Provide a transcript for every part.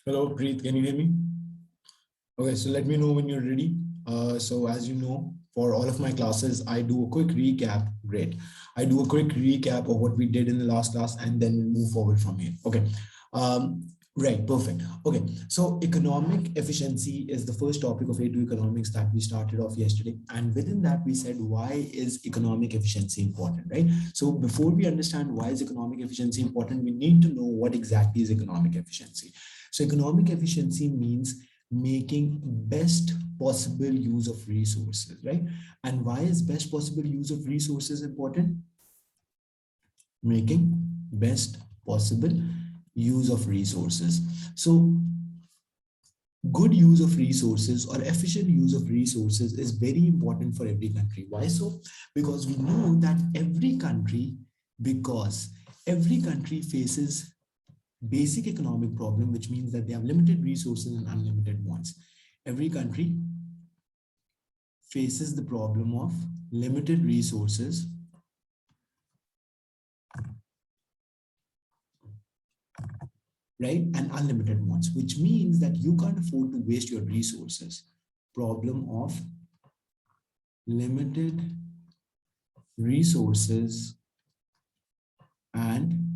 Hello, Preet, can you hear me? Okay, so let me know when you're ready. So as you know, for all of my classes, I do a quick recap. Great. I do a quick recap of what we did in the last class and then we move forward from here. Okay. Um, right, perfect. Okay, so economic efficiency is the first topic of A2 economics that we started off yesterday. And within that, we said, why is economic efficiency important, right? So before we understand why is economic efficiency important, we need to know what exactly is economic efficiency. So economic efficiency means making best possible use of resources, right? And why is best possible use of resources important? Making best possible use of resources. So good use of resources or efficient use of resources is very important for every country. Why so? Because we know that because every country faces basic economic problem, which means that they have limited resources and unlimited wants. Every country faces the problem of limited resources right? And unlimited wants, which means that you can't afford to waste your resources. Problem of limited resources and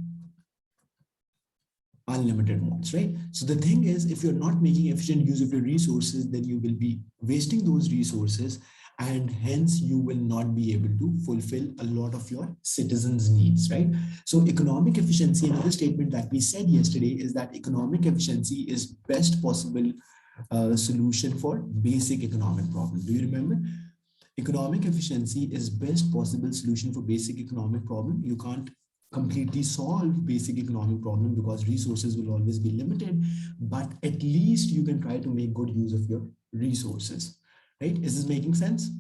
unlimited wants, right? So the thing is, if you're not making efficient use of your resources, then you will be wasting those resources and hence you will not be able to fulfill a lot of your citizens' needs, right? So economic efficiency, another statement that we said yesterday is that economic efficiency is best possible solution for basic economic problem. Do you remember? Economic efficiency is best possible solution for basic economic problem. You can't completely solve basic economic problem because resources will always be limited, but at least you can try to make good use of your resources, right? Is this making sense?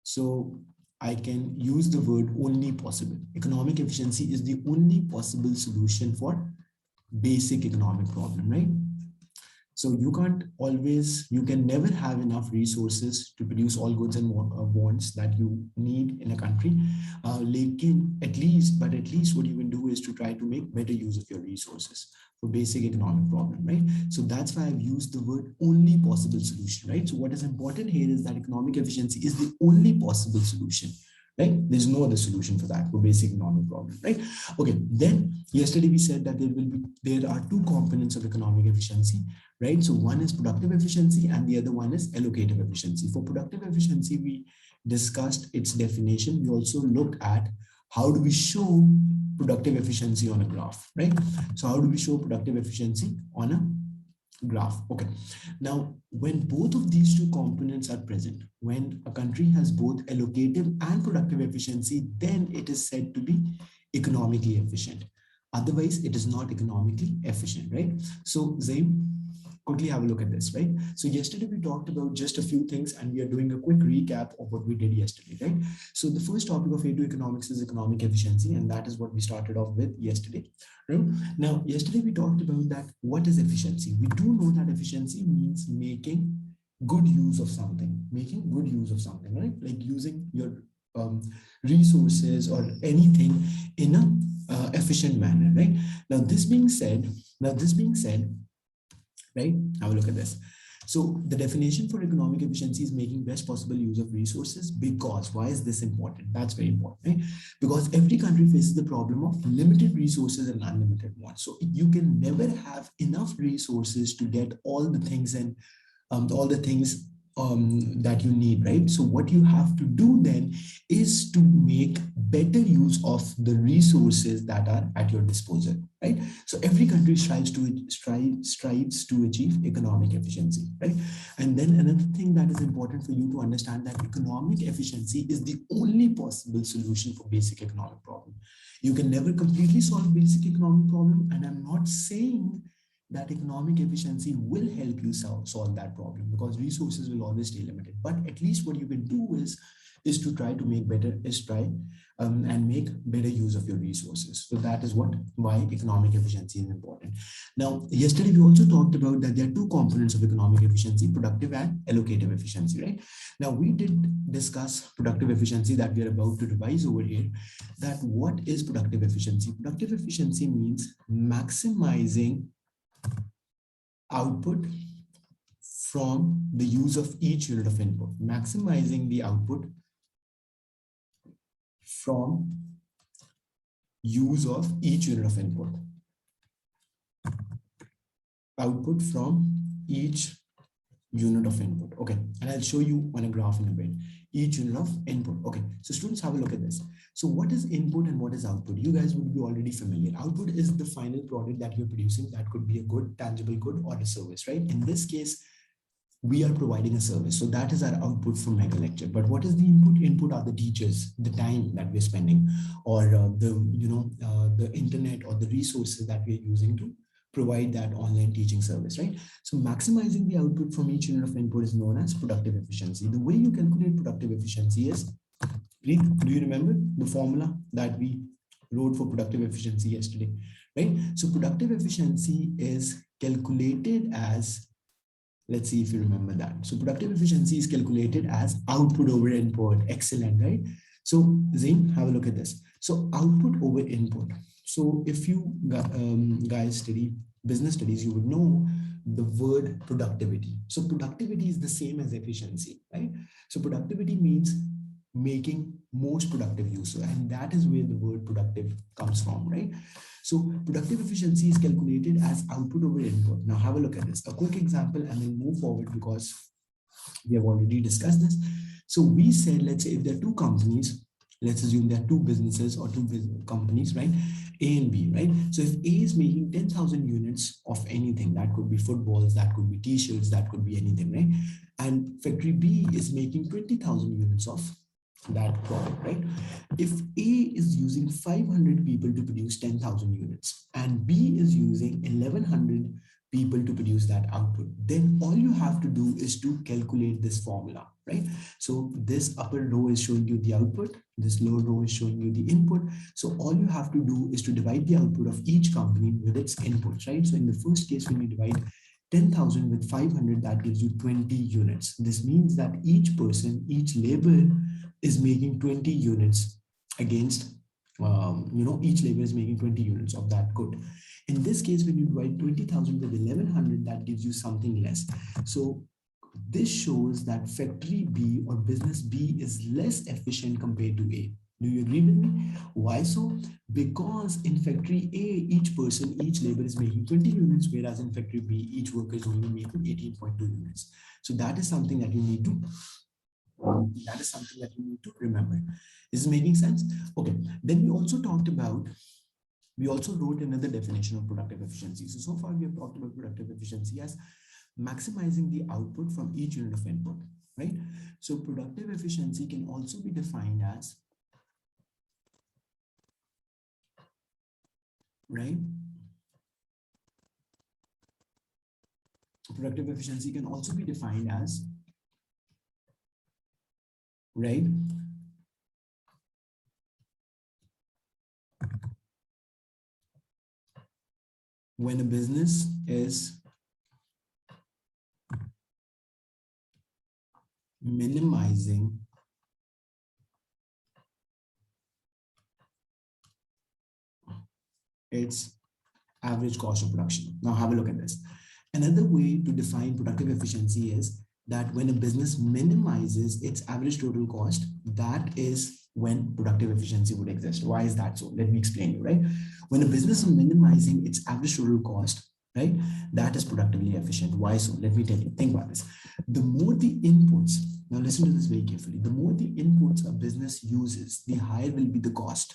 So I can use the word only possible. Economic efficiency is the only possible solution for basic economic problem, right? So you can never have enough resources to produce all goods and wants that you need in a country. But at least what you can do is to try to make better use of your resources for basic economic problem, right? So that's why I've used the word only possible solution, right? So what is important here is that economic efficiency is the only possible solution, right? There's no other solution for that, for basic economic problem, right? Okay, then yesterday we said that there are two components of economic efficiency, right? So one is productive efficiency and the other one is allocative efficiency. For productive efficiency, we discussed its definition. We also looked at how do we show productive efficiency on a graph, right? So how do we show productive efficiency on a graph? Okay. Now, when both of these two components are present, when a country has both allocative and productive efficiency, then it is said to be economically efficient. Otherwise, it is not economically efficient, right? So, Zaim, quickly have a look at this, right? So yesterday we talked about just a few things and we are doing a quick recap of what we did yesterday, right? So the first topic of A2 economics is economic efficiency, and that is what we started off with yesterday, right? Now, yesterday we talked about that what is efficiency? We do know that efficiency means making good use of something, right? Like using your resources or anything in a efficient manner, right? Now this being said, right? Have a look at this. So the definition for economic efficiency is making best possible use of resources. Because why is this important? That's very important, right? Because every country faces the problem of limited resources and unlimited wants. So you can never have enough resources to get all the things that you need, right? So what you have to do then is to make better use of the resources that are at your disposal, right? So every country strives to achieve economic efficiency, right? And then another thing that is important for you to understand that economic efficiency is the only possible solution for basic economic problem. You can never completely solve basic economic problem, and I'm not saying that economic efficiency will help you solve that problem, because resources will always stay limited. But at least what you can do is to try to make better, is try and make better use of your resources. So that is why economic efficiency is important. Now, yesterday we also talked about that there are two components of economic efficiency: productive and allocative efficiency, right? Now, we did discuss productive efficiency, that we are about to revise over here. That what is productive efficiency? Productive efficiency means maximizing output from the use of each unit of input. Maximizing the output from use of each unit of input. Output from each unit of input. Okay, and I'll show you on a graph in a bit. Each unit of input. Okay, so students, have a look at this. So what is input and what is output? You guys would be already familiar. Output is the final product that you're producing. That could be a good, tangible good, or a service, right? In this case, we are providing a service. So that is our output from mega lecture. But what is the input? Input are the teachers, the time that we're spending, or the internet, or the resources that we're using to provide that online teaching service, right? So maximizing the output from each unit of input is known as productive efficiency. The way you calculate productive efficiency is, do you remember the formula that we wrote for productive efficiency yesterday, right? So productive efficiency is calculated as, let's see if you remember that. So productive efficiency is calculated as output over input. Excellent, right? So Zain, have a look at this. So output over input. So if you guys study business studies, you would know the word productivity. So productivity is the same as efficiency, right? So productivity means making most productive use, and that is where the word productive comes from, right? So productive efficiency is calculated as output over input. Now have a look at this. A quick example, and then move forward because we have already discussed this. So we said, let's say if there are two companies, let's assume there are two businesses or two companies, right? A and B, right? So if A is making 10,000 units of anything, that could be footballs, that could be t-shirts, that could be anything, right? And factory B is making 20,000 units of that product, right? If A is using 500 people to produce 10,000 units and B is using 1,100 people to produce that output, then all you have to do is to calculate this formula, right? So this upper row is showing you the output, this lower row is showing you the input. So all you have to do is to divide the output of each company with its inputs, right? So in the first case, when you divide 10,000 with 500, that gives you 20 units. This means that each person, each labor is making 20 units against, each labor is making 20 units of that good. In this case, when you divide 20,000 with 1,100, that gives you something less. So this shows that factory B or business B is less efficient compared to A. Do you agree with me? Why so? Because in factory A, each person, each labor is making 20 units, whereas in factory B, each worker is only making 18.2 units. So that is something that you need to remember. Is it making sense? Okay. Then we also wrote another definition of productive efficiency. So far we have talked about productive efficiency as maximizing the output from each unit of input, right? So productive efficiency can also be defined as, right? Productive efficiency can also be defined as, right? When a business is minimizing its average cost of production. Now have a look at this. Another way to define productive efficiency is that when a business minimizes its average total cost, that is when productive efficiency would exist. Why is that so? Let me explain you, right? When a business is minimizing its average total cost, right, that is productively efficient. Why so? Let me tell you. Think about this. The more the inputs, now listen to this very carefully, the more the inputs a business uses, the higher will be the cost.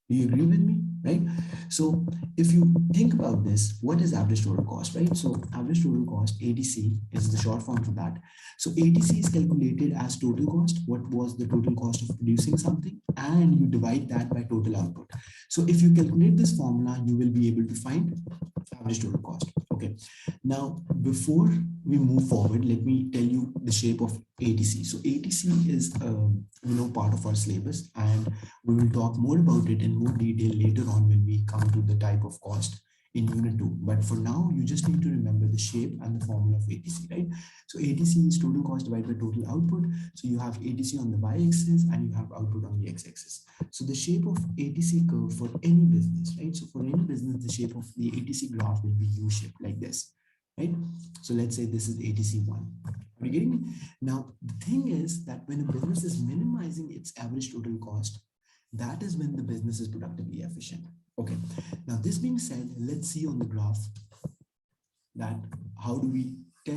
Do you agree with me? right? So if you think about this, what is average total cost, right? So average total cost, ATC, is the short form for that. So ATC is calculated as total cost, what was the total cost of producing something, and you divide that by total output. So if you calculate this formula, you will be able to find average total cost. Okay. Now, before we move forward, let me tell you the shape of ATC. So ATC is, part of our syllabus, and we will talk more about it in more detail later on when we come to the type of cost in unit 2. But for now, you just need to remember the shape and the formula of ATC, right? So ATC is total cost divided by total output. So you have ATC on the y-axis and you have output on the x-axis. So the shape of ATC curve for any business, right? So for any business, the shape of the ATC graph will be U-shaped like this, right? So let's say this is ATC1. Are you getting me? Now, the thing is that when a business is minimizing its average total cost, that is when the business is productively efficient. Okay. Now, this being said, let's see on the graph that how do we tell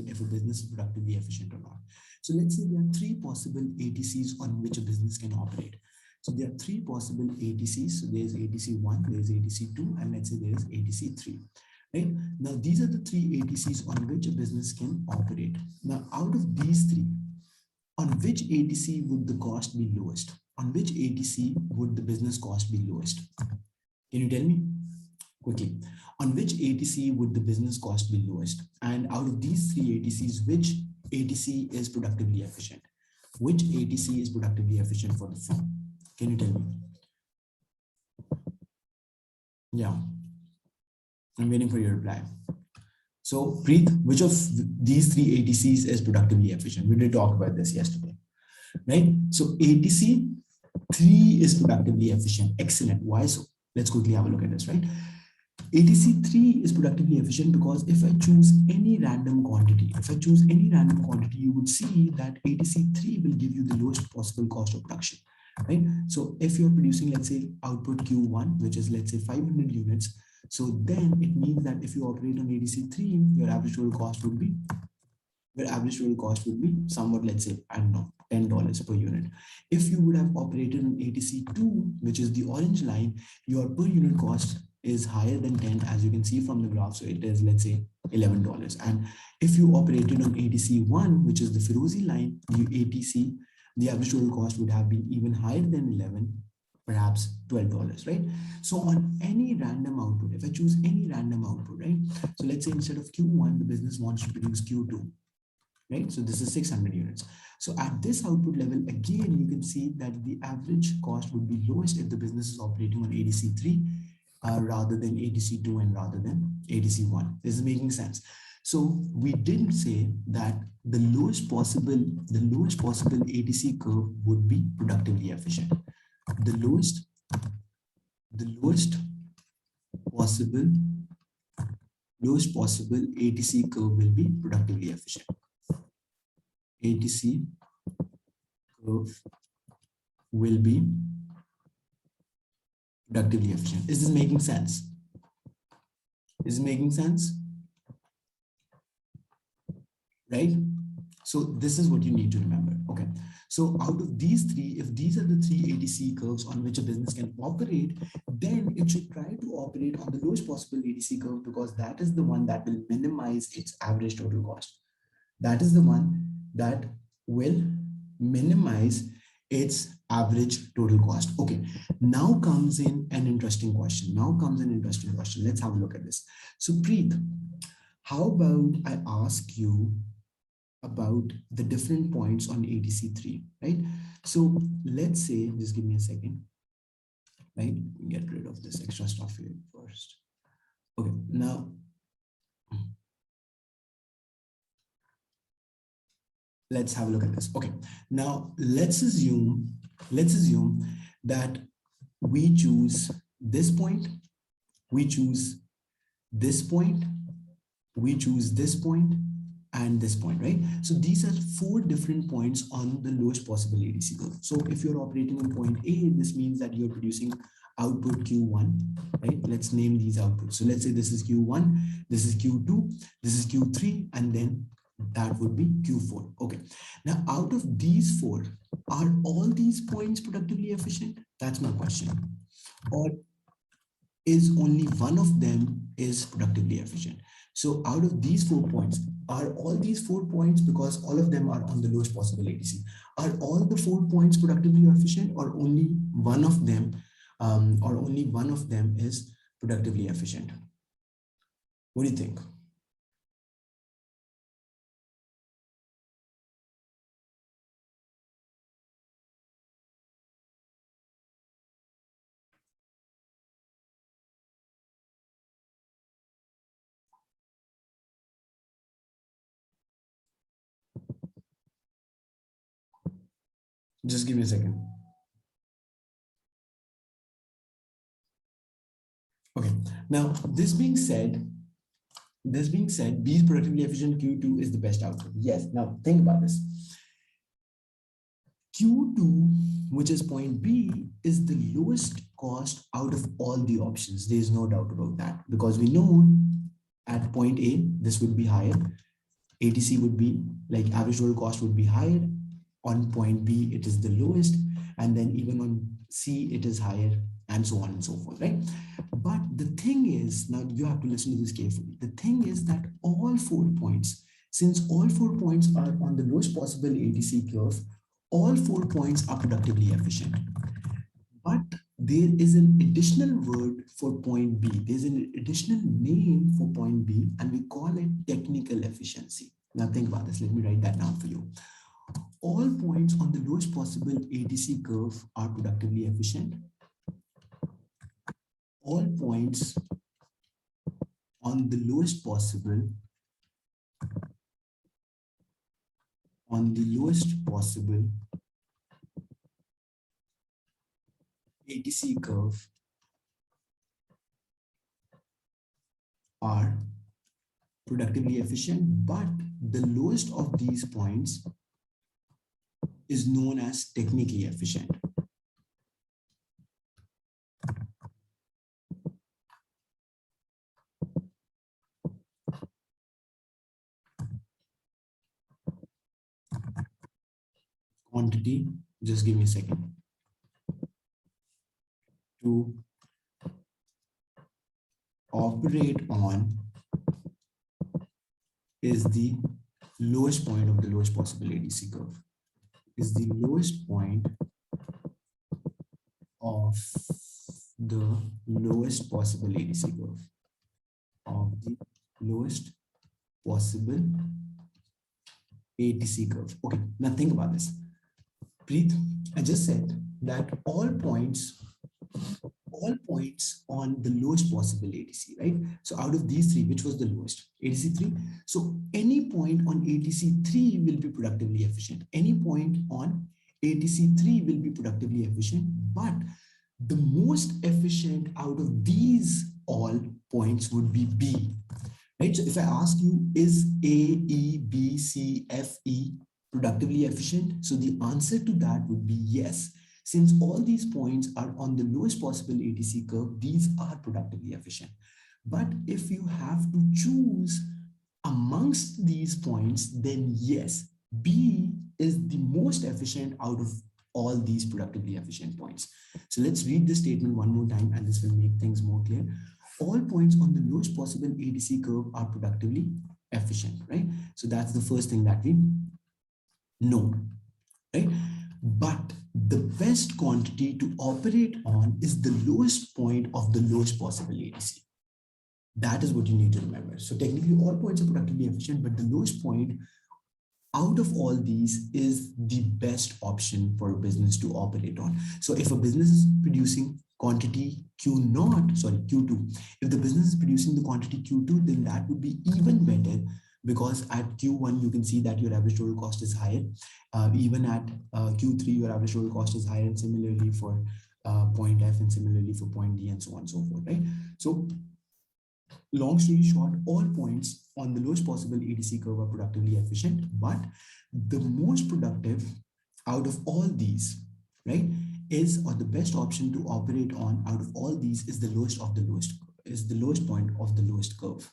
if a business is productively efficient or not. So let's say there are three possible ATCs on which a business can operate. So there are three possible ATCs. So there's ATC1, there's ATC2, and let's say there's ATC3. Right? Now, these are the three ATCs on which a business can operate. Now, out of these three, on which ATC would the cost be lowest? On which ATC would the business cost be lowest? Can you tell me quickly? On which ATC would the business cost be lowest? And out of these three ATCs, which ATC is productively efficient? Which ATC is productively efficient for the firm? Can you tell me? Yeah. I'm waiting for your reply. So, Preet, which of these three ATCs is productively efficient? We did talk about this yesterday, right? So, ATC 3 is productively efficient. Excellent. Why so? Let's quickly have a look at this, right? ATC 3 is productively efficient because if I choose any random quantity, you would see that ATC 3 will give you the lowest possible cost of production, right? So, if you're producing, let's say, output Q1, which is, let's say, 500 units, so then it means that if you operate on ATC3, your average total cost would be somewhat, let's say, I don't know, $10 per unit. If you would have operated on ATC2, which is the orange line, your per unit cost is higher than 10, as you can see from the graph. So it is, let's say, $11. And if you operated on ATC1, which is the Ferozi line, the average total cost would have been even higher than 11, perhaps $12, right? So on any random output, if I choose any random output, right? So let's say instead of Q1, the business wants to produce Q2, right? So this is 600 units. So at this output level, again, you can see that the average cost would be lowest if the business is operating on ATC3 rather than ATC2 and rather than ATC1. This is making sense. So we didn't say that the lowest possible ATC curve would be productively efficient. The lowest possible ATC curve will be productively efficient. ATC curve will be productively efficient. Is this making sense? Is it making sense? Right? So this is what you need to remember. Okay. So out of these three, if these are the three ATC curves on which a business can operate, then it should try to operate on the lowest possible ATC curve because that is the one that will minimize its average total cost. That is the one that will minimize its average total cost. Okay, now comes in an interesting question. Let's have a look at this. So Preet, how about I ask you about the different points on ATC3, right? So let's say, just give me a second, right? Get rid of this extra stuff here first. Okay, now, let's have a look at this. Okay, now let's assume that we choose this point, we choose this point, we choose this point, and this point, right? So these are four different points on the lowest possible ATC curve. So if you're operating on point A, this means that you're producing output Q1, right? Let's name these outputs. So let's say this is Q1, this is Q2, this is Q3, and then that would be Q4. Okay. Now, out of these four, are all these points productively efficient? That's my question. or is only one of them is productively efficient? So out of these 4 points, are all these 4 points, because all of them are on the lowest possible ATC, are all the 4 points productively efficient, or only one of them, is productively efficient? What do you think? Just give me a second. Okay. Now, B's productively efficient Q2 is the best outcome. Yes. Now, think about this. Q2, which is point B, is the lowest cost out of all the options. There is no doubt about that, because we know at point A, this would be higher. ATC would be like average total cost would be higher. On point B, it is the lowest. And then even on C, it is higher, and so on and so forth, right? But the thing is, now you have to listen to this carefully. The thing is that all 4 points, since all 4 points are on the lowest possible ATC curve, all 4 points are productively efficient. But there is an additional word for point B. There's an additional name for point B, and we call it technical efficiency. Now think about this. Let me write that down for you. All points on the lowest possible ATC curve are productively efficient. All points on the lowest possible ATC curve are productively efficient, but the lowest of these points is known as technically efficient. Quantity, just give me a second. To operate on is the lowest point of the lowest possible ATC curve. Is the lowest point of the lowest possible ATC curve. Of the lowest possible ATC curve. Okay, now think about this. Preet, I just said that all points on the lowest possible ATC, right? So out of these three, which was the lowest? ATC 3. So any point on ATC 3 will be productively efficient. Any point on ATC 3 will be productively efficient, but the most efficient out of these all points would be B, right? So if I ask you, is A, E, B, C, F, E productively efficient? So the answer to that would be yes. Since all these points are on the lowest possible ATC curve, these are productively efficient. But if you have to choose amongst these points, then yes, B is the most efficient out of all these productively efficient points. So let's read this statement one more time, and this will make things more clear. All points on the lowest possible ATC curve are productively efficient, right? So that's the first thing that we know, right? But the best quantity to operate on is the lowest point of the lowest possible ATC. That is what you need to remember. So technically all points are productively efficient, but the lowest point out of all these is the best option for a business to operate on. So if a business is producing quantity Q2, if the business is producing the quantity Q2, then that would be even better, because at Q1, you can see that your average total cost is higher. Even at Q3, your average total cost is higher, and similarly for point F, and similarly for point D, and so on and so forth, right? So long story short, all points on the lowest possible ATC curve are productively efficient, but the most productive out of all these, right, is, or the best option to operate on out of all these is the lowest of the lowest, is the lowest point of the lowest curve,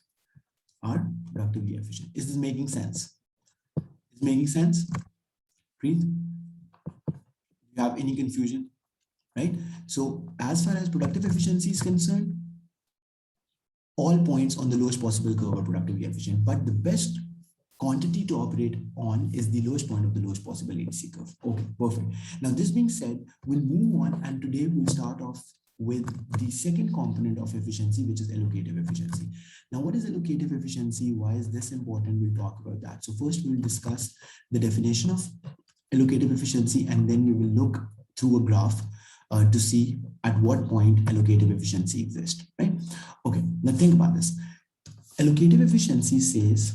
are productively efficient. Is this making sense? Is it making sense? Preet, do you have any confusion? right? So as far as productive efficiency is concerned, all points on the lowest possible curve are productively efficient, but the best quantity to operate on is the lowest point of the lowest possible ATC curve. Okay, perfect. Now, this being said, we'll move on, and today we'll start off with the second component of efficiency, which is allocative efficiency. Now, what is allocative efficiency? Why is this important? We'll talk about that. So first, we'll discuss the definition of allocative efficiency, and then we will look through a graph to see at what point allocative efficiency exists, right? Okay, now think about this. Allocative efficiency says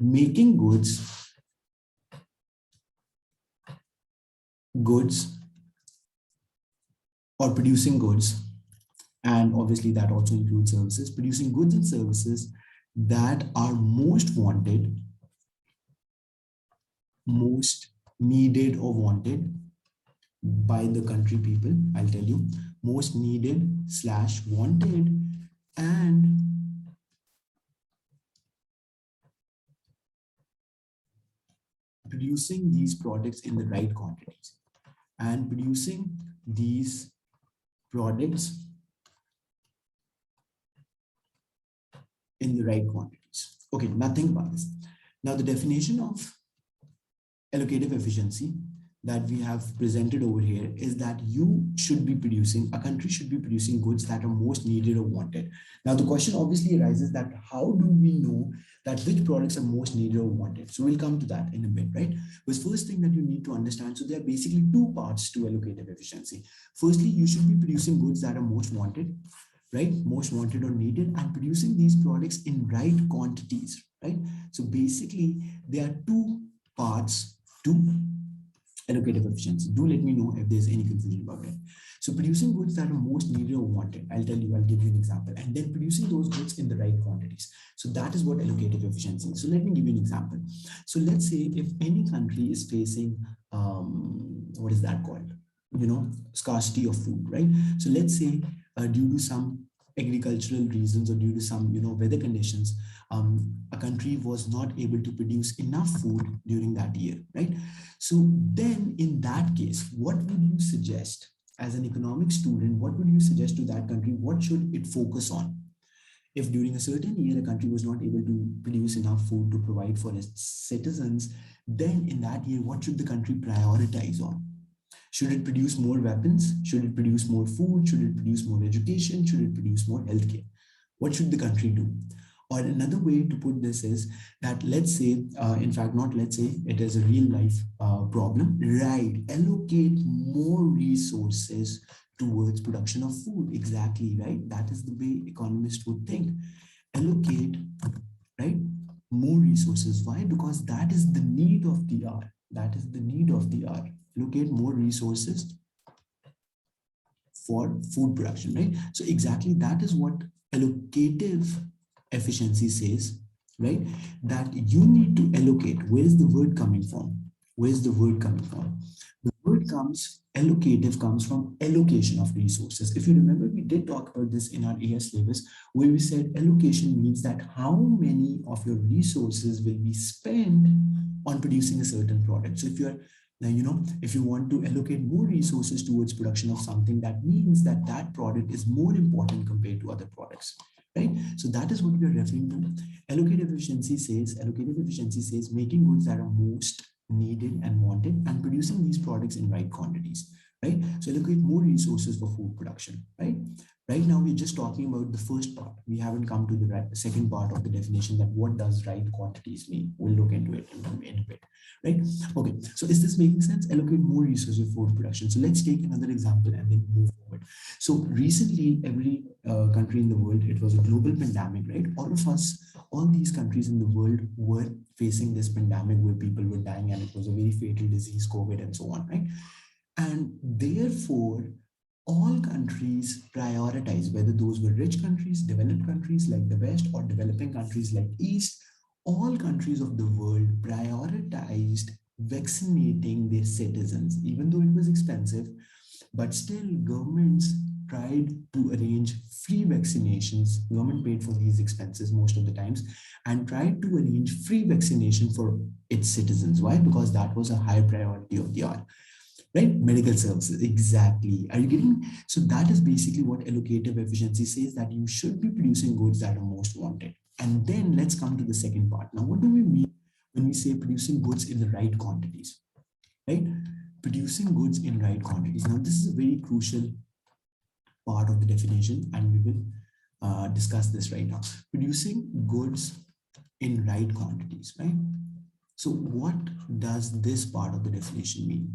making goods or producing goods, and obviously that also includes services, producing goods and services that are most wanted, most needed or wanted by the country people. I'll tell you, most needed / wanted, and producing these products in the right quantities, and producing these products in the right quantities. Okay, now think about this. Now the definition of allocative efficiency that we have presented over here is that a country should be producing goods that are most needed or wanted. Now the question obviously arises that how do we know that which products are most needed or wanted? So we'll come to that in a bit, right? But first thing that you need to understand, so there are basically two parts to allocative efficiency. Firstly, you should be producing goods that are most wanted, right? Most wanted or needed, and producing these products in right quantities, right? So basically there are two parts to allocative efficiency. Do let me know if there's any confusion about it. So producing goods that are most needed or wanted, I'll give you an example, and then producing those goods in the right quantities. So that is what allocative efficiency is. So let me give you an example. So let's say if any country is facing, what is that called? Scarcity of food, right? So let's say due to some agricultural reasons or due to some, weather conditions, a country was not able to produce enough food during that year, right? So then in that case, what would you suggest as an economic student? What would you suggest to that country? What should it focus on? If during a certain year, a country was not able to produce enough food to provide for its citizens, then in that year, what should the country prioritize on? Should it produce more weapons? Should it produce more food? Should it produce more education? Should it produce more healthcare? What should the country do? Or another way to put this is that let's say, in fact, not let's say, it is a real life problem, right? Allocate more resources towards production of food. Exactly, right? That is the way economists would think. Allocate, right? More resources. Why? Because that is the need of the hour. That is the need of the hour. Allocate more resources for food production, right? So exactly that is what allocative efficiency says, right? That you need to allocate. Where is the word coming from? Where is the word coming from? The word allocative comes from allocation of resources. If you remember, we did talk about this in our AS syllabus, where we said allocation means that how many of your resources will be spent on producing a certain product. So if you're now, if you want to allocate more resources towards production of something, that means that that product is more important compared to other products, right? So that is what we are referring to. Allocative efficiency says making goods that are most needed and wanted and producing these products in right quantities, right? So allocate more resources for food production, right? Right now, we're just talking about the first part. We haven't come to the second part of the definition, that what does right quantities mean? We'll look into it in a bit, right? Okay, so is this making sense? Allocate more resources for food production. So let's take another example and then move forward. So recently, every country in the world, it was a global pandemic, right? All these countries in the world were facing this pandemic where people were dying, and it was a very fatal disease, COVID and so on, right? And therefore, all countries prioritize, whether those were rich countries, developed countries like the West, or developing countries like East, all countries of the world prioritized vaccinating their citizens, even though it was expensive, but still governments tried to arrange free vaccinations. Government paid for these expenses most of the times and tried to arrange free vaccination for its citizens. Why? Because that was a high priority of the hour. right? Medical services, exactly. Are you getting? So that is basically what allocative efficiency says, that you should be producing goods that are most wanted. And then let's come to the second part. Now, what do we mean when we say producing goods in the right quantities, right? Producing goods in right quantities. Now, this is a very crucial part of the definition, and we will discuss this right now. Producing goods in right quantities, right? So what does this part of the definition mean?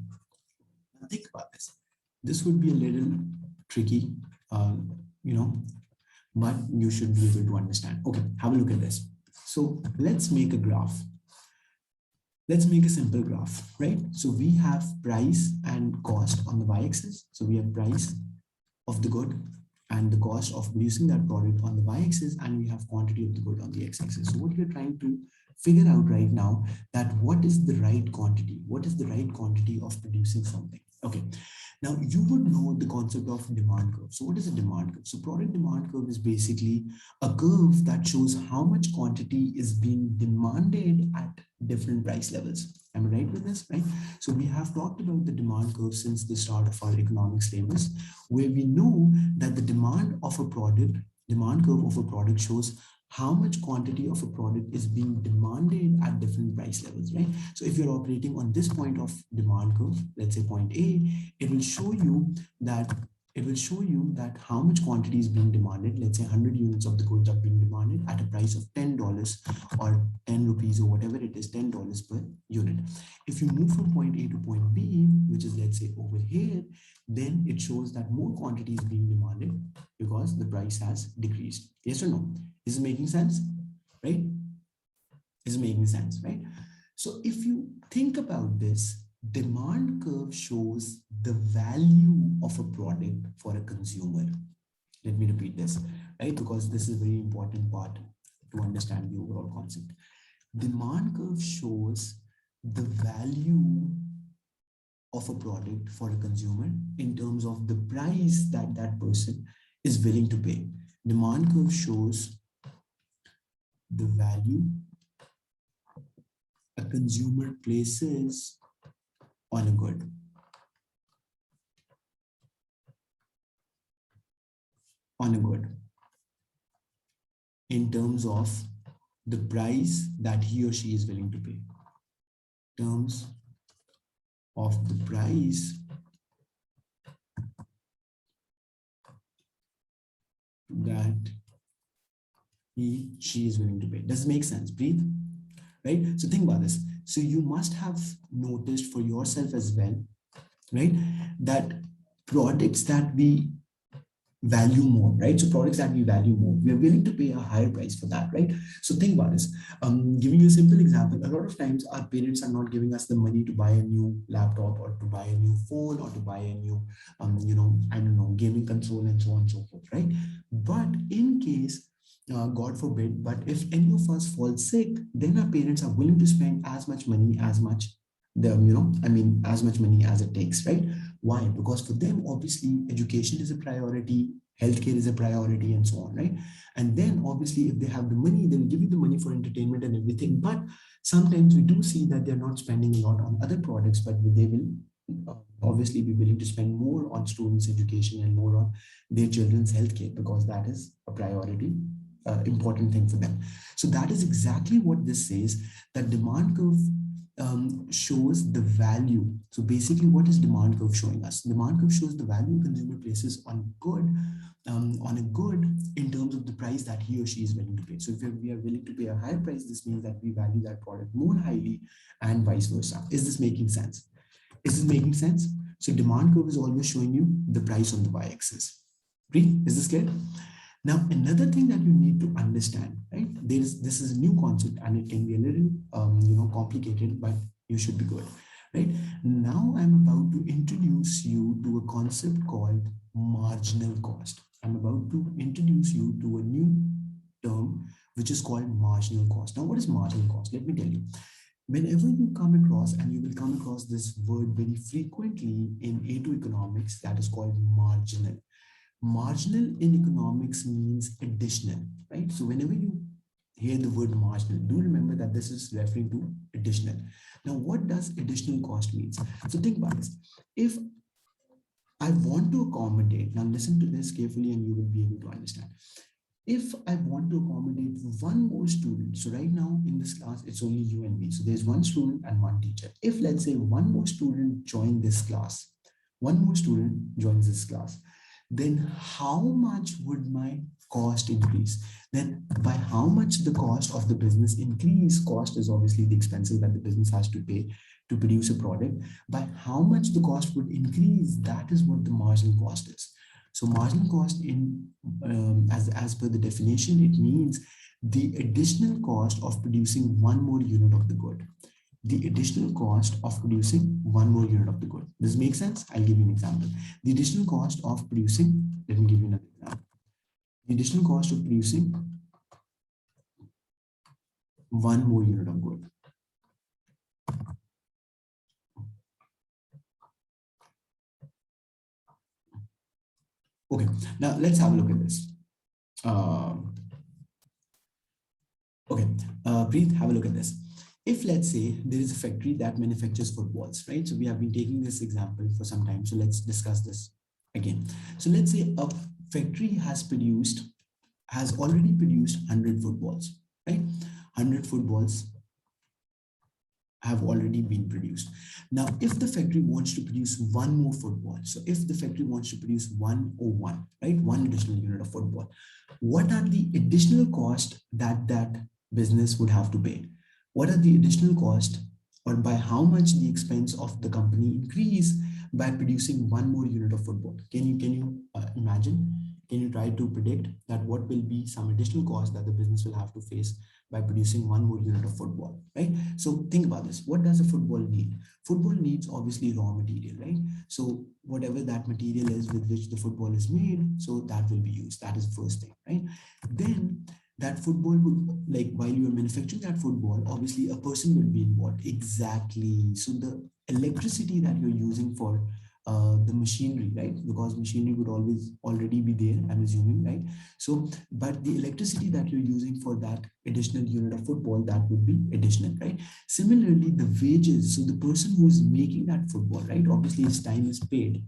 Now think about this. This would be a little tricky, you know, but you should be able to understand. Okay, have a look at this. So let's make a graph. Let's make a simple graph, right? So we have price and cost on the y-axis. So we have price of the good and the cost of producing that product on the y-axis, and we have quantity of the good on the x-axis. So what we're trying to figure out right now, that what is the right quantity? What is the right quantity of producing something? Okay, now you would know the concept of demand curve. So what is a demand curve? So product demand curve is basically a curve that shows how much quantity is being demanded at different price levels. Am I right with this, right? So we have talked about the demand curve since the start of our economics syllabus, where we know that the demand curve of a product shows how much quantity of a product is being demanded at different price levels, right? So if you're operating on this point of demand curve, let's say point A, it will show you that how much quantity is being demanded. Let's say 100 units of the goods are being demanded at a price of $10 or 10 rupees or whatever it is, $10 per unit. If you move from point A to point B, which is let's say over here, then it shows that more quantity is being demanded because the price has decreased. Yes or no? Is it making sense? Right? Is it making sense? Right? So if you think about this, demand curve shows the value of a product for a consumer. Let me repeat this, right? Because this is a very important part to understand the overall concept. Demand curve shows the value of a product for a consumer in terms of the price that that person is willing to pay. Demand curve shows the value a consumer places on a good. On a good. In terms of the price that he or she is willing to pay. In terms of the price that she is willing to pay. Does it make sense? Breathe. Right? So think about this. So you must have noticed for yourself as well, right, that products that we value more, right? So products that we value more, we are willing to pay a higher price for that, right? So think about this. Giving you a simple example, a lot of times our parents are not giving us the money to buy a new laptop or to buy a new phone or to buy a new, I don't know, gaming console and so on and so forth, right? But in case, God forbid, but if any of us fall sick, then our parents are willing to spend as much money as much as much money as it takes, right? Why? Because for them, obviously, education is a priority, healthcare is a priority, and so on, right? And then, obviously, if they have the money, they will give you the money for entertainment and everything. But sometimes we do see that they're not spending a lot on other products, but they will obviously be willing to spend more on students' education and more on their children's healthcare because that is a priority, important thing for them. So that is exactly what this says, that demand curve shows the value. So basically, what is demand curve showing us? Demand curve shows the value consumer places on a good in terms of the price that he or she is willing to pay. So if we are willing to pay a higher price, this means that we value that product more highly, and vice versa. Is this making sense? Is this making sense? So demand curve is always showing you the price on the y-axis. Agree? Is this clear? Now, another thing that you need to understand, right? This is a new concept and it can be a little, complicated, but you should be good, right? Now, I'm about to introduce you to a concept called marginal cost. I'm about to introduce you to a new term, which is called marginal cost. Now, what is marginal cost? Let me tell you. Whenever you come across, and you will come across this word very frequently in A2 economics, that is called marginal. Marginal in economics means additional, right? So whenever you hear the word marginal, do remember that this is referring to additional. Now, what does additional cost means? So think about this. If I want to accommodate, now listen to this carefully and you will be able to understand. If I want to accommodate one more student, so right now in this class, it's only you and me. So there's one student and one teacher. If let's say one more student join this class, one more student joins this class, then how much would my cost increase? Then by how much the cost of the business increase? Cost is obviously the expenses that the business has to pay to produce a product. By how much the cost would increase, that is what the marginal cost is. So marginal cost as per the definition, it means the additional cost of producing one more unit of the good. The additional cost of producing one more unit of the good. Does this make sense? I'll give you an example. The additional cost of producing, let me give you another example. The additional cost of producing one more unit of good. Okay, now let's have a look at this. Okay, Preet, have a look at this. If let's say there is a factory that manufactures footballs, right? So we have been taking this example for some time. So let's discuss this again. So let's say a factory has already produced 100 footballs, right? 100 footballs have already been produced. Now, if the factory wants to produce one more football, so if the factory wants to produce 101, right, one additional unit of football, what are the additional cost that that business would have to pay? What are the additional cost, or by how much the expense of the company increase by producing one more unit of football? Can you imagine? Can you try to predict that what will be some additional cost that the business will have to face by producing one more unit of football, right? So think about this. What does a football need? Football needs obviously raw material, right? So whatever that material is with which the football is made, so that will be used. That is the first thing, right? Then that football would, like while you are manufacturing that football, obviously a person will be involved. Exactly. So the electricity that you're using for the machinery, right? Because machinery would always already be there, I'm assuming, right? So, but the electricity that you're using for that additional unit of football, that would be additional, right? Similarly, the wages, so the person who's making that football, right? Obviously, his time is paid.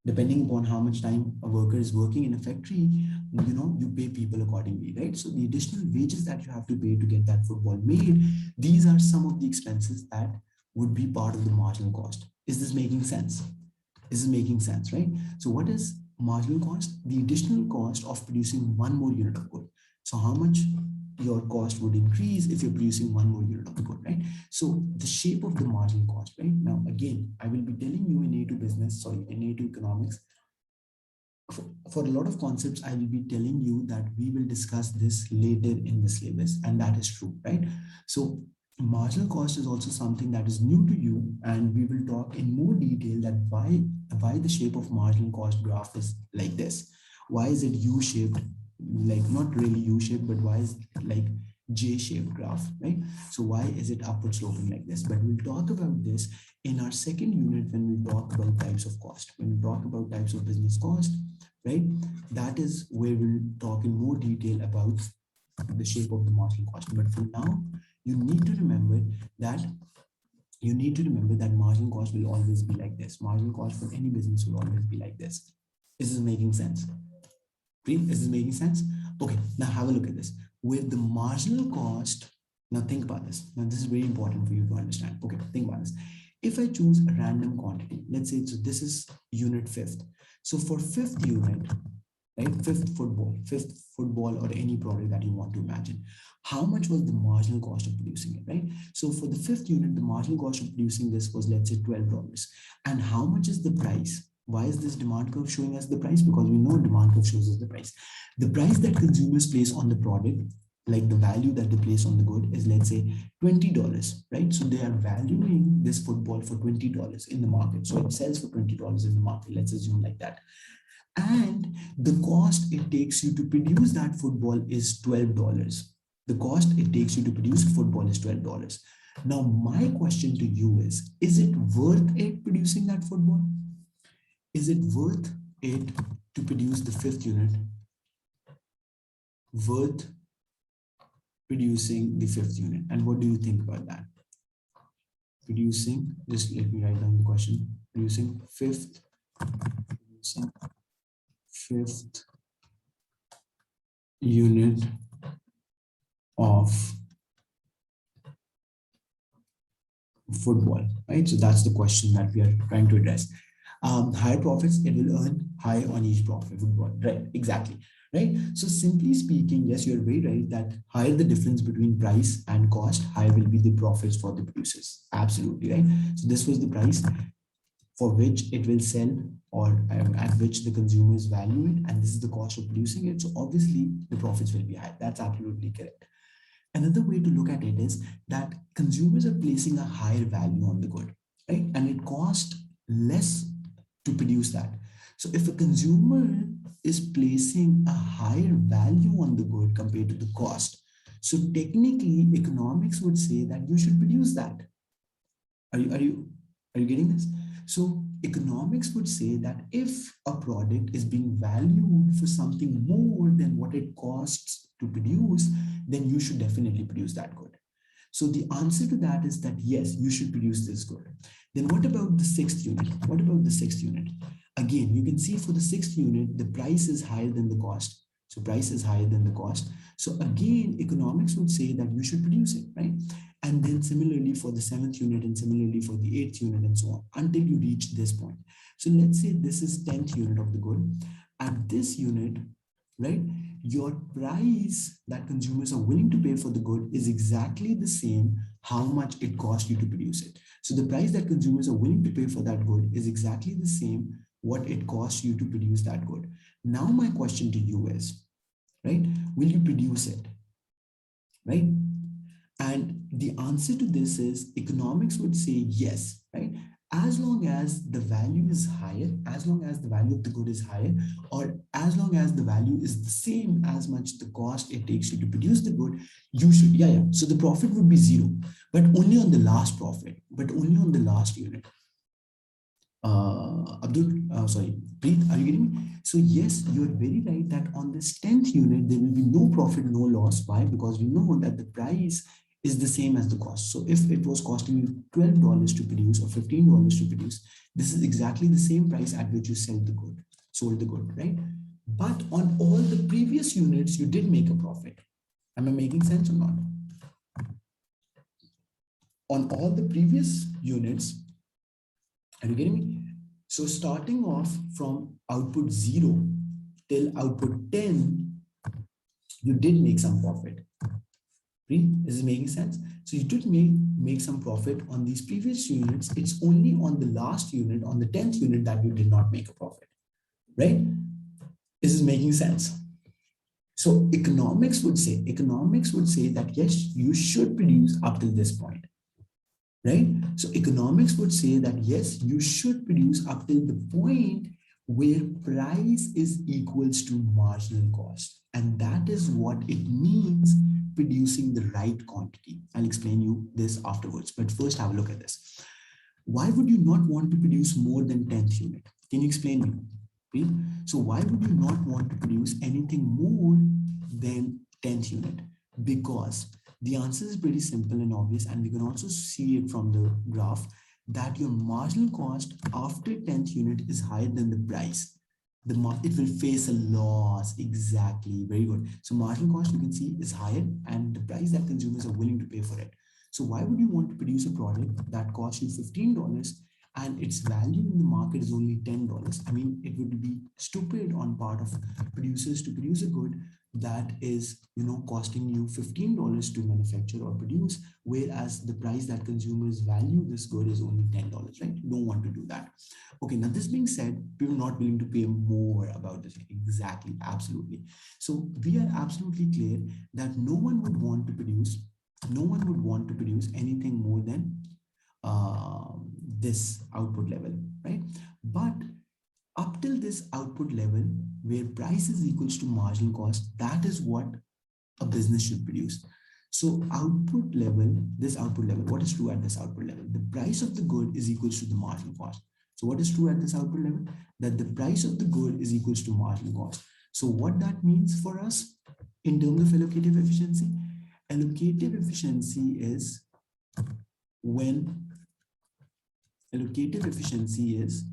Depending upon how much time a worker is working in a factory, you pay people accordingly, right? So the additional wages that you have to pay to get that football made, these are some of the expenses that would be part of the marginal cost. Is this making sense? This is making sense, right? So what is marginal cost? The additional cost of producing one more unit of good. So how much your cost would increase if you're producing one more unit of the good, right? So the shape of the marginal cost, right? Now, again, I will be telling you in A2 business, sorry, in A2 economics, for a lot of concepts, I will be telling you that we will discuss this later in the syllabus, and that is true, right? So marginal cost is also something that is new to you, and we will talk in more detail that why the shape of marginal cost graph is like this. Why is it U-shaped? Like not really U-shaped, but why is it like J-shaped graph, right? So why is it upward sloping like this? But we'll talk about this in our second unit when we talk about types of cost. When we talk about types of business cost, right? That is where we'll talk in more detail about the shape of the marginal cost. But for now, you need to remember that marginal cost will always be like this. Marginal cost for any business will always be like this. Is this making sense? Is this making sense? Okay, now have a look at this. With the marginal cost, now think about this. Now this is very important for you to understand. Okay, think about this. If I choose a random quantity, let's say so this is unit fifth. So for fifth unit, right, fifth football or any product that you want to imagine, how much was the marginal cost of producing it, right? So for the fifth unit, the marginal cost of producing this was, let's say, $12. And how much is the price? Why is this demand curve showing us the price? Because we know demand curve shows us the price. The price that consumers place on the product, like the value that they place on the good, is, let's say, $20, right? So they are valuing this football for $20 in the market. So it sells for $20 in the market. Let's assume like that. And the cost it takes you to produce that football is $12. The cost it takes you to produce football is $12. Now, my question to you is it worth it producing that football? Is it worth it to produce the fifth unit? Worth producing the fifth unit? And what do you think about that? producing, just let me write down the question, producing fifth unit of football, right? So that's the question that we are trying to address. Higher profits, it will earn higher on each profit football, right? Exactly, right? So simply speaking, yes, you're very right that higher the difference between price and cost, higher will be the profits for the producers. Absolutely, right? So this was the price for which it will sell, or at which the consumers value it, and this is the cost of producing it. So obviously the profits will be high. That's absolutely correct. Another way to look at it is that consumers are placing a higher value on the good, right? And it costs less to produce that. So if a consumer is placing a higher value on the good compared to the cost, so technically economics would say that you should produce that. Are you getting this? So economics would say that if a product is being valued for something more than what it costs to produce, then you should definitely produce that good. So the answer to that is that yes, you should produce this good. Then what about the sixth unit? What about the sixth unit? Again, you can see for the sixth unit, the price is higher than the cost. So price is higher than the cost. So again, economics would say that you should produce it, right? And then similarly for the seventh unit and similarly for the eighth unit and so on until you reach this point. So let's say this is 10th unit of the good. At this unit, right, your price that consumers are willing to pay for the good is exactly the same how much it costs you to produce it. So the price that consumers are willing to pay for that good is exactly the same what it costs you to produce that good. Now my question to you is, right, will you produce it, right? And the answer to this is economics would say yes, right? As long as the value is higher, as long as the value of the good is higher, or as long as the value is the same as much the cost it takes you to produce the good, you should, yeah. So the profit would be zero, but only on the last profit, but only on the last unit. Sorry, Preet, are you getting me? So yes, you're very right that on this 10th unit, there will be no profit, no loss. Why? Because we know that the price is the same as the cost. So if it was costing you $12 to produce or $15 to produce, this is exactly the same price at which you sold the good, right? But on all the previous units, you did make a profit. Am I making sense or not? On all the previous units, are you getting me? So starting off from output 0 till output 10, you did make some profit. Is this making sense? So you did make some profit on these previous units. It's only on the last unit, on the 10th unit, that you did not make a profit, right? Is this making sense? So economics would say that yes, you should produce up till this point, right? So economics would say that yes, you should produce up till the point where price is equals to marginal cost. And that is what it means producing the right quantity. I'll explain you this afterwards, but first have a look at this. Why would you not want to produce more than 10th unit? Can you explain me? Please? So why would you not want to produce anything more than 10th unit? Because the answer is pretty simple and obvious, and we can also see it from the graph that your marginal cost after 10th unit is higher than the price. It will face a loss. Exactly. Very good. So marginal cost, you can see, is higher, and the price that consumers are willing to pay for it. So why would you want to produce a product that costs you $15 and its value in the market is only $10? I mean, it would be stupid on part of producers to produce a good that is, costing you $15 to manufacture or produce, whereas the price that consumers value this good is only $10, right? You don't want to do that. Okay, now this being said, people are not willing to pay more about this. Exactly, absolutely. So we are absolutely clear that no one would want to produce anything more than this output level, right? But up till this output level where price is equals to marginal cost, that is what a business should produce. So output level, what is true at this output level? The price of the good is equals to the marginal cost. So what is true at this output level? That the price of the good is equals to marginal cost. So what that means for us in terms of allocative efficiency? Allocative efficiency is when Allocative efficiency is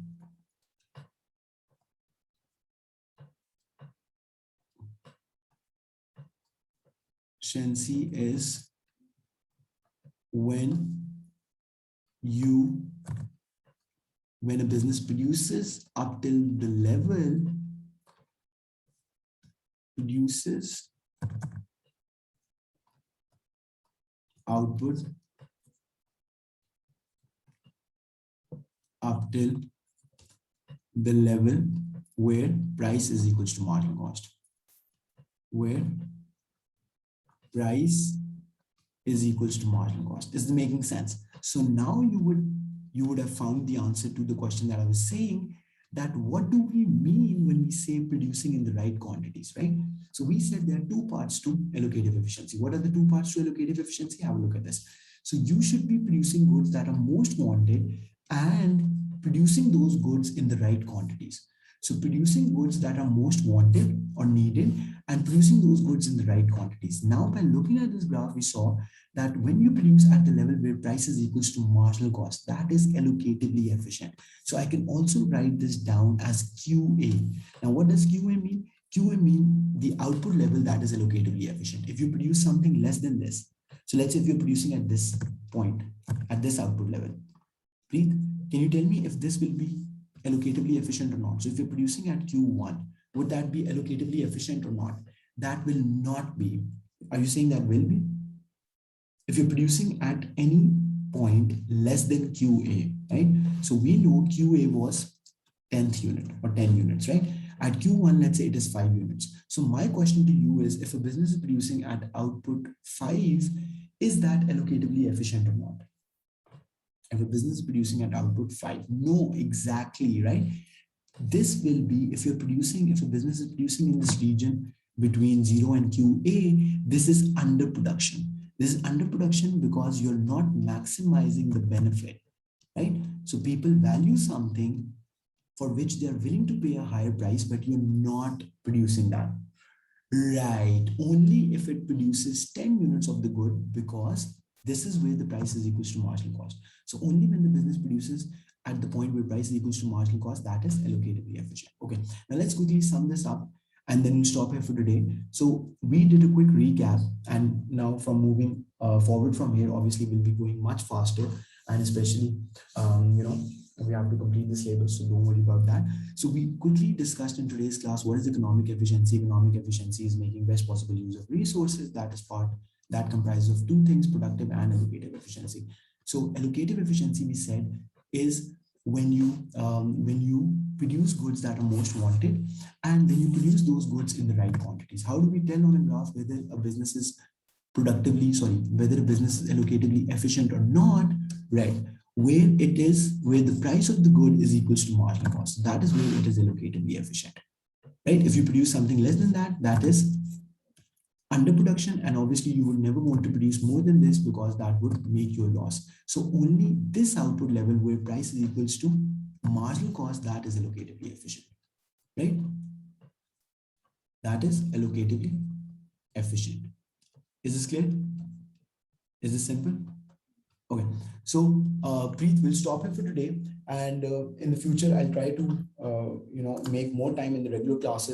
when you when a business produces up till the level produces output up till the level where price is equals to marginal cost, where price is equals to marginal cost. Is this making sense? So now you would have found the answer to the question that I was saying, that what do we mean when we say producing in the right quantities, right? So we said there are two parts to allocative efficiency. What are the two parts to allocative efficiency? Have a look at this. So you should be producing goods that are most wanted and producing those goods in the right quantities. So producing goods that are most wanted or needed and producing those goods in the right quantities. Now, by looking at this graph, we saw that when you produce at the level where price is equals to marginal cost, that is allocatively efficient. So I can also write this down as QA. Now, what does QA mean? QA mean the output level that is allocatively efficient. If you produce something less than this, so let's say if you're producing at this point, at this output level, Preet, can you tell me if this will be allocatively efficient or not? So if you're producing at Q1, would that be allocatively efficient or not? That will not be. Are you saying that will be? If you're producing at any point less than QA, right? So we know QA was 10th unit or 10 units, right? At Q1, let's say it is 5 units. So my question to you is, if a business is producing at output 5, is that allocatively efficient or not? If a business is producing at output 5, no, exactly, right? This will be, if a business is producing in this region between 0 and QA, this is underproduction. This is underproduction because you're not maximizing the benefit, right? So people value something for which they're willing to pay a higher price, but you're not producing that. Right, only if it produces 10 units of the good, because this is where the price is equals to marginal cost. So only when the business produces at the point where price is equals to marginal cost, that is allocatively efficient. Okay, now let's quickly sum this up and then we'll stop here for today. So we did a quick recap, and now from moving forward from here, obviously we'll be going much faster, and especially, we have to complete the syllabus, so don't worry about that. So we quickly discussed in today's class what is economic efficiency. Economic efficiency is making best possible use of resources. That is part that comprises of two things: productive and allocative efficiency. So allocative efficiency, we said, is when you produce goods that are most wanted and then you produce those goods in the right quantities. How do we tell on a graph whether a business is whether a business is allocatively efficient or not? Right, where the price of the good is equals to marginal cost, that is where it is allocatively efficient, right? If you produce something less than that, that is underproduction, and obviously you would never want to produce more than this because that would make you a loss. So only this output level where price is equals to marginal cost, that is allocatively efficient, right? That is allocatively efficient. Is this clear? Is this simple? Okay, so Preet, we'll stop here for today, and in the future I'll try to make more time in the regular classes.